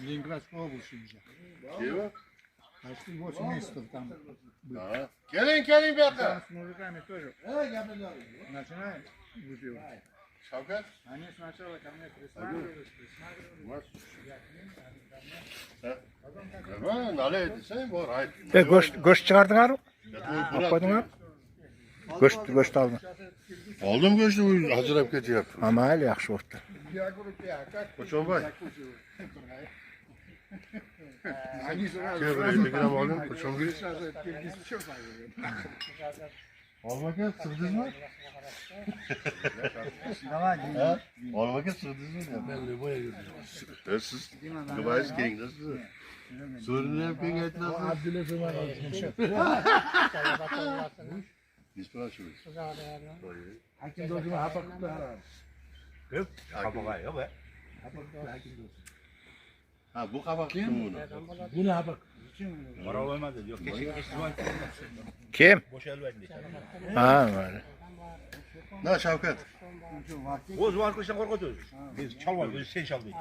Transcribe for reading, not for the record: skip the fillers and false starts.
Ленинградская область уже. Чего? Почти 8 месяцев там был. Да. Gelin bir Там dakika. с мужиками тоже начинаем выпивать. Şavkat. Они сначала ко мне присматривались. Var. Ha, nale edilsen var. Hayır. Go'sht chiqardinglar? Bırak. Qo'ydinglar? Go'sht oldim. Aldım göçtü bu hazırlayıp getirip. Ha, mayli, yaxshi bo'pti. Я говорю, как Koçonbay. Они сразу Kevre bir gram aldım. Koçonbay. сразу киргизчев говорят. Almak'a sırdınız mı? Давай, Ha? Almak'a sırdınız mı? Ben de boya gidiyorum. Siz Dubay'ız king nasıl? Sorun hep king et nasıl? Abdülhamid Ömer olmuş. Biz paylaşıyoruz. Hakim Dozum'a hapaklıkla arar. Ha bu kabak kim bunu? Bu ne hapak? Para olmadı diyor. Kim? Boşalverdi. Ha, mayli. Ne Şavkat? O zaman kıştan korkutuyoruz. Biz çalmadık, sen çaldın.